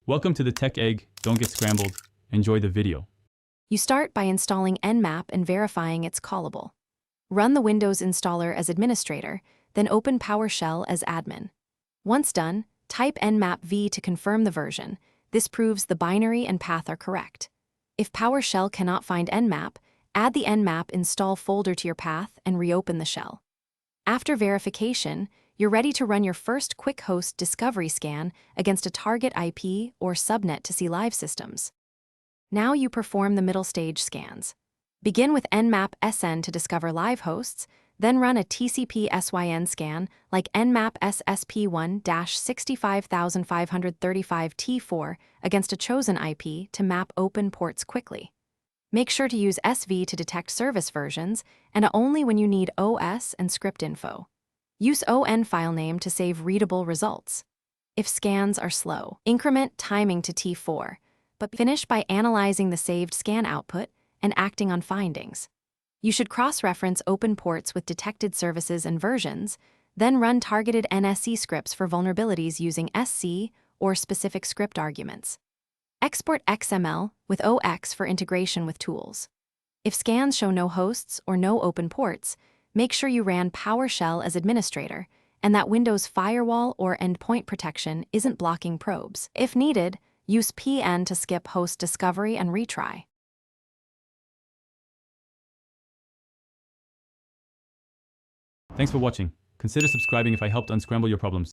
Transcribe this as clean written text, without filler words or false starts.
Welcome to the Tech Egg. Don't get scrambled. Enjoy the video. You start by installing Nmap and verifying it's callable. Run the Windows installer as administrator, then open PowerShell as admin. Once done, type Nmap v to confirm the version. This proves the binary and path are correct. If PowerShell cannot find Nmap, add the Nmap install folder to your path and reopen the shell. After verification, you're ready to run your first quick host discovery scan against a target IP or subnet to see live systems. Now you perform the middle stage scans. Begin with Nmap SN to discover live hosts, then run a TCP SYN scan like Nmap SSP1-65535T4 against a chosen IP to map open ports quickly. Make sure to use SV to detect service versions and only when you need OS and script info. Use ON file name to save readable results. If scans are slow, increment timing to T4, but finish by analyzing the saved scan output and acting on findings. You should cross-reference open ports with detected services and versions, then run targeted NSE scripts for vulnerabilities using SC or specific script arguments. Export XML with OX for integration with tools. If scans show no hosts or no open ports, make sure you ran PowerShell as administrator and that Windows firewall or endpoint protection isn't blocking probes. If needed, use PN to skip host discovery and retry. Thanks for watching. Consider subscribing if I helped unscramble your problems.